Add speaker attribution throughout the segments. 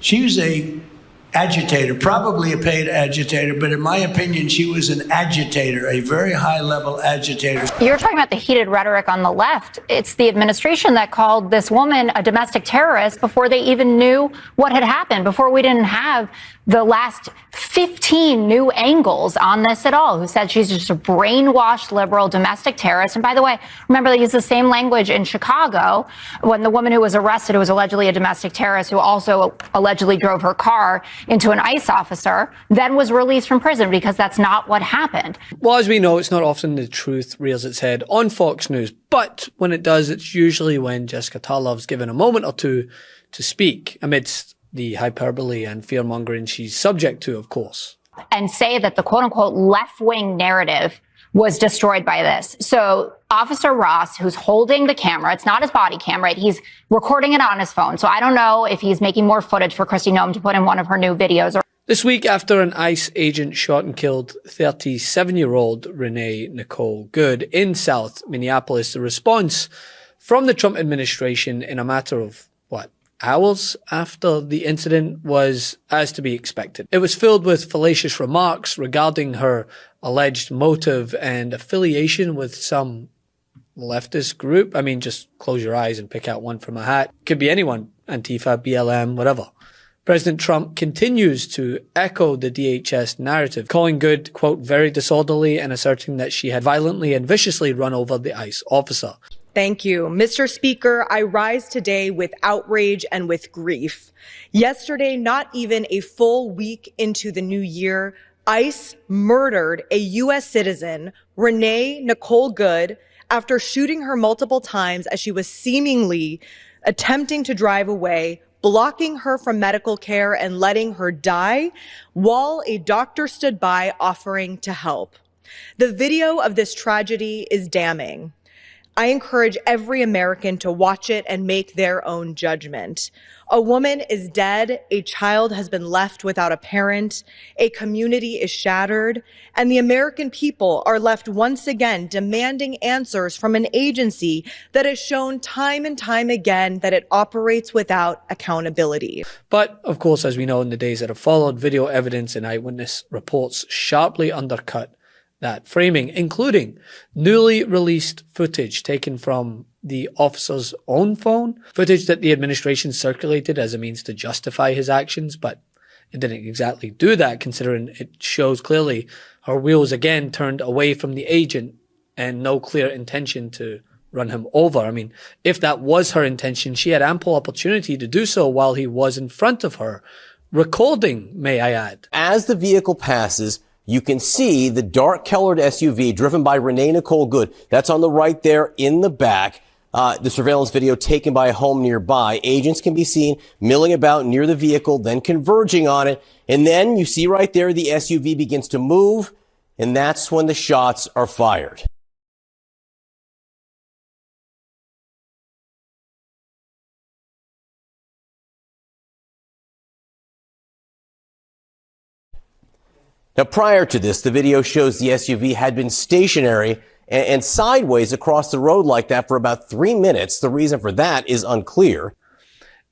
Speaker 1: She was a agitator, probably a paid agitator, but in my opinion, she was an agitator, a very high-level agitator.
Speaker 2: You're talking about the heated rhetoric on the left. It's the administration that called this woman a domestic terrorist before they even knew what had happened, before we didn't have the last 15 new angles on this at all, who said she's just a brainwashed liberal domestic terrorist. And by the way, remember they used the same language in Chicago when the woman who was arrested, who was allegedly a domestic terrorist, who also allegedly drove her car into an ICE officer, then was released from prison, because that's not what happened.
Speaker 3: Well, as we know, it's not often the truth rears its head on Fox News, but when it does, it's usually when Jessica Tarlov's given a moment or two to speak amidst the hyperbole and fear-mongering she's subject to, of course.
Speaker 2: And say that the quote-unquote left-wing narrative was destroyed by this. So Officer Ross, who's holding the camera, it's not his body cam, right? He's recording it on his phone. So I don't know if he's making more footage for Kristi Noem to put in one of her new videos.
Speaker 3: This week, after an ICE agent shot and killed 37-year-old Renee Nicole Good in South Minneapolis, the response from the Trump administration in a matter of, hours after the incident was as to be expected. It was filled with fallacious remarks regarding her alleged motive and affiliation with some leftist group. I mean, just close your eyes and pick out one from a hat. Could be anyone. Antifa, BLM, whatever. President Trump continues to echo the DHS narrative, calling Good, quote, very disorderly and asserting that she had violently and viciously run over the ICE officer.
Speaker 4: Thank you. Mr. Speaker, I rise today with outrage and with grief. Yesterday, not even a full week into the new year, ICE murdered a U.S. citizen, Renee Nicole Good, after shooting her multiple times as she was seemingly attempting to drive away, blocking her from medical care and letting her die while a doctor stood by offering to help. The video of this tragedy is damning. I encourage every American to watch it and make their own judgment. A woman is dead, a child has been left without a parent, a community is shattered, and the American people are left once again demanding answers from an agency that has shown time and time again that it operates without accountability.
Speaker 3: But, of course, as we know in the days that have followed, video evidence and eyewitness reports sharply undercut that framing, including newly released footage taken from the officer's own phone, footage that the administration circulated as a means to justify his actions, but it didn't exactly do that, considering it shows clearly her wheels again turned away from the agent and no clear intention to run him over. I mean, if that was her intention, she had ample opportunity to do so while he was in front of her, recording, may I add.
Speaker 5: As the vehicle passes, you can see the dark-colored SUV driven by Renee Nicole Good. That's on the right there in the back. The surveillance video taken by a home nearby. Agents can be seen milling about near the vehicle, then converging on it. And then you see right there the SUV begins to move, and that's when the shots are fired. Now, prior to this, the video shows the SUV had been stationary and sideways across the road like that for about 3 minutes. The reason for that is unclear.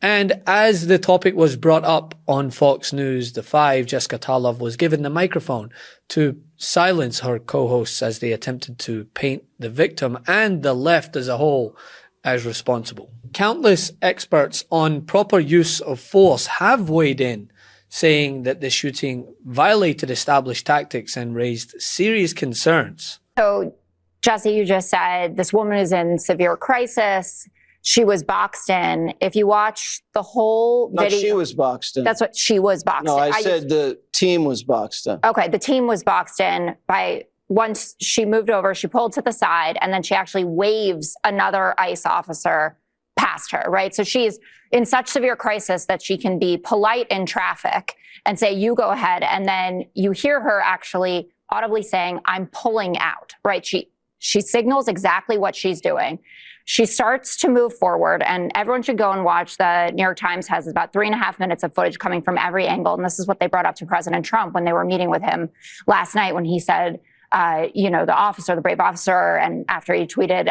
Speaker 3: And as the topic was brought up on Fox News, The Five, Jessica Tarlov was given the microphone to silence her co-hosts as they attempted to paint the victim and the left as a whole as responsible. Countless experts on proper use of force have weighed in, saying that the shooting violated established tactics and raised serious concerns.
Speaker 2: So, Jesse, you just said this woman is in severe crisis. She was boxed in. If you watch the whole video...
Speaker 6: No, she was boxed in.
Speaker 2: That's what she was boxed in.
Speaker 6: No, I said the team was boxed in.
Speaker 2: Okay, the team was boxed in by... Once she moved over, she pulled to the side, and then she actually waves another ICE officer past her, right? So she's in such severe crisis that she can be polite in traffic and say, you go ahead. And then you hear her actually audibly saying, I'm pulling out, right? She signals exactly what she's doing. She starts to move forward, and everyone should go and watch. The New York Times has about 3.5 minutes of footage coming from every angle. And this is what they brought up to President Trump when they were meeting with him last night, when he said, the officer, the brave officer, and after he tweeted,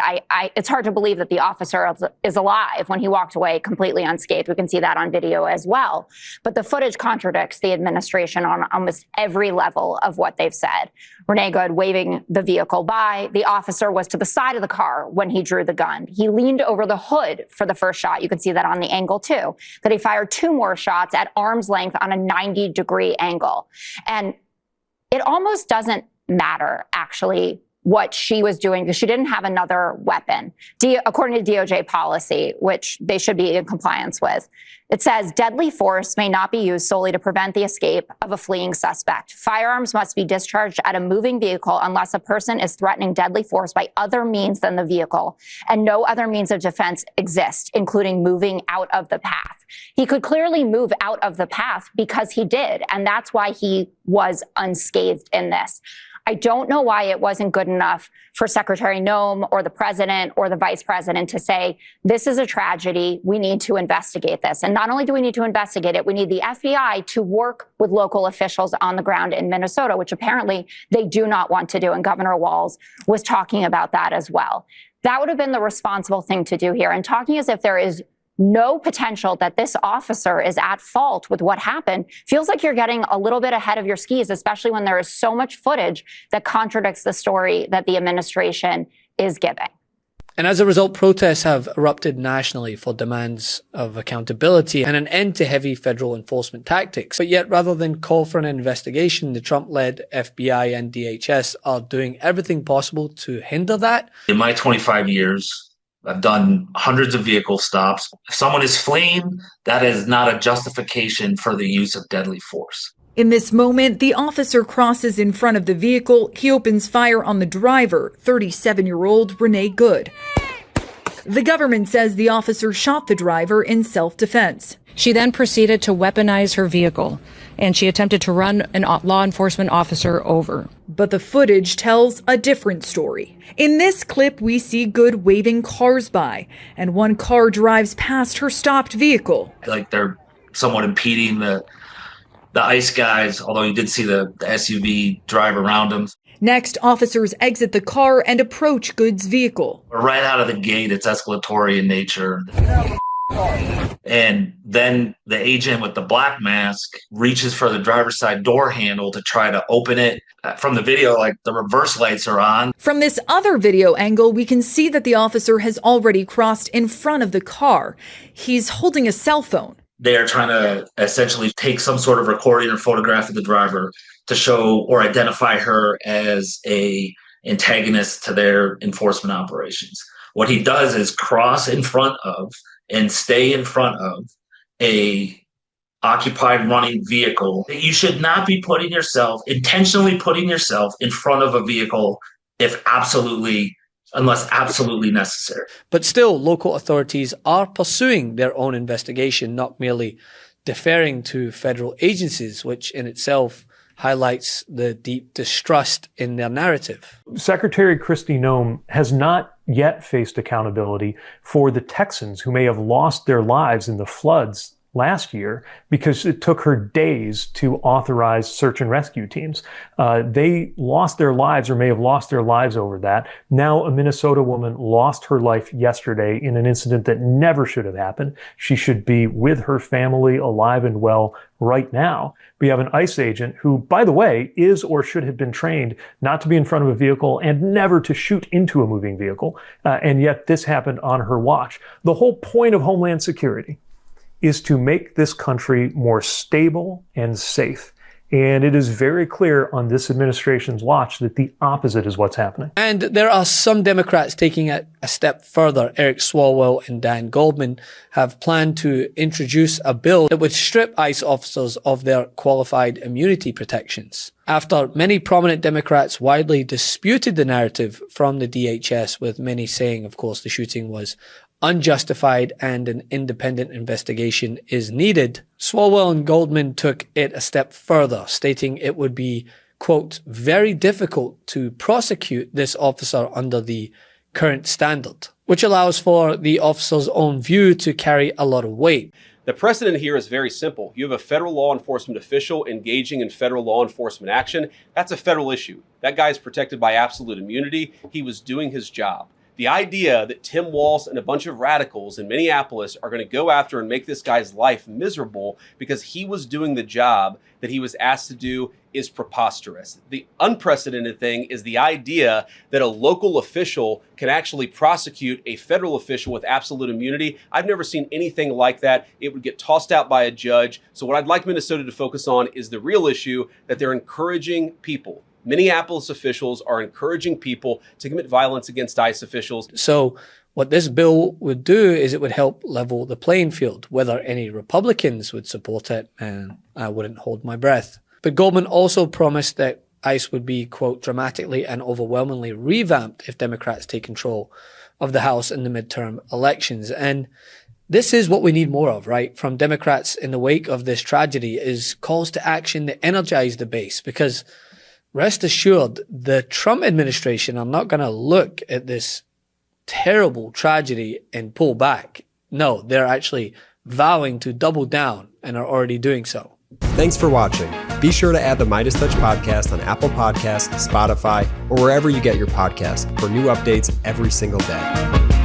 Speaker 2: it's hard to believe that the officer is alive when he walked away completely unscathed. We can see that on video as well. But the footage contradicts the administration on almost every level of what they've said. Renee Good waving the vehicle by. The officer was to the side of the car when he drew the gun. He leaned over the hood for the first shot. You can see that on the angle too. That he fired 2 more shots at arm's length on a 90-degree angle. And it almost doesn't matter, actually, what she was doing because she didn't have another weapon. According to DOJ policy, which they should be in compliance with, it says deadly force may not be used solely to prevent the escape of a fleeing suspect. Firearms must be discharged at a moving vehicle unless a person is threatening deadly force by other means than the vehicle, and no other means of defense exist, including moving out of the path. He could clearly move out of the path because he did, and that's why he was unscathed in this. I don't know why it wasn't good enough for Secretary Noem or the president or the vice president to say, this is a tragedy. We need to investigate this. And not only do we need to investigate it, we need the FBI to work with local officials on the ground in Minnesota, which apparently they do not want to do. And Governor Walz was talking about that as well. That would have been the responsible thing to do here. And talking as if there is no potential that this officer is at fault with what happened feels like you're getting a little bit ahead of your skis, especially when there is so much footage that contradicts the story that the administration is giving.
Speaker 3: And as a result, protests have erupted nationally for demands of accountability and an end to heavy federal enforcement tactics. But yet, rather than call for an investigation, the Trump-led FBI and DHS are doing everything possible to hinder that.
Speaker 7: In my 25 years, I've done hundreds of vehicle stops. If someone is fleeing, that is not a justification for the use of deadly force.
Speaker 8: In this moment, the officer crosses in front of the vehicle. He opens fire on the driver, 37-year-old Renee Good. The government says the officer shot the driver in self-defense.
Speaker 9: She then proceeded to weaponize her vehicle, and she attempted to run a law enforcement officer over.
Speaker 8: But the footage tells a different story. In this clip, we see Good waving cars by, and one car drives past her stopped vehicle.
Speaker 7: Like they're somewhat impeding the ICE guys, although you did see the SUV drive around them.
Speaker 8: Next, officers exit the car and approach Good's vehicle.
Speaker 7: Right out of the gate, it's escalatory in nature. And then the agent with the black mask reaches for the driver's side door handle to try to open it. From the video, like the reverse lights are on.
Speaker 8: From this other video angle, we can see that the officer has already crossed in front of the car. He's holding a cell phone.
Speaker 7: They are trying to essentially take some sort of recording or photograph of the driver to show or identify her as a antagonist to their enforcement operations. What he does is cross in front of and stay in front of a occupied running vehicle. You should not be intentionally putting yourself in front of a vehicle unless absolutely necessary.
Speaker 3: But still, local authorities are pursuing their own investigation, not merely deferring to federal agencies, which in itself highlights the deep distrust in their narrative.
Speaker 10: Secretary Kristi Noem has not yet faced accountability for the Texans who may have lost their lives in the floods last year because it took her days to authorize search and rescue teams. They lost their lives or may have lost their lives over that. Now a Minnesota woman lost her life yesterday in an incident that never should have happened. She should be with her family, alive and well right now. We have an ICE agent who, by the way, is or should have been trained not to be in front of a vehicle and never to shoot into a moving vehicle. And yet this happened on her watch. The whole point of Homeland Security is to make this country more stable and safe. And it is very clear on this administration's watch that the opposite is what's happening.
Speaker 3: And there are some Democrats taking it a step further. Eric Swalwell and Dan Goldman have planned to introduce a bill that would strip ICE officers of their qualified immunity protections. After many prominent Democrats widely disputed the narrative from the DHS, with many saying, of course, the shooting was unjustified and an independent investigation is needed, Swalwell and Goldman took it a step further, stating it would be, quote, very difficult to prosecute this officer under the current standard, which allows for the officer's own view to carry a lot of weight.
Speaker 11: The precedent here is very simple. You have a federal law enforcement official engaging in federal law enforcement action. That's a federal issue. That guy is protected by absolute immunity. He was doing his job. The idea that Tim Walz and a bunch of radicals in Minneapolis are going to go after and make this guy's life miserable because he was doing the job that he was asked to do is preposterous. The unprecedented thing is the idea that a local official can actually prosecute a federal official with absolute immunity. I've never seen anything like that. It would get tossed out by a judge. So what I'd like Minnesota to focus on is the real issue that they're encouraging people. Minneapolis officials are encouraging people to commit violence against ICE officials.
Speaker 3: So what this bill would do is it would help level the playing field. Whether any Republicans would support it, and I wouldn't hold my breath. But Goldman also promised that ICE would be, quote, dramatically and overwhelmingly revamped if Democrats take control of the House in the midterm elections. And this is what we need more of, right? From Democrats in the wake of this tragedy is calls to action that energize the base, because rest assured, the Trump administration are not going to look at this terrible tragedy and pull back. No, they're actually vowing to double down and are already doing so.
Speaker 12: Thanks for watching. Be sure to add the MeidasTouch podcast on Apple Podcasts, Spotify, or wherever you get your podcasts for new updates every single day.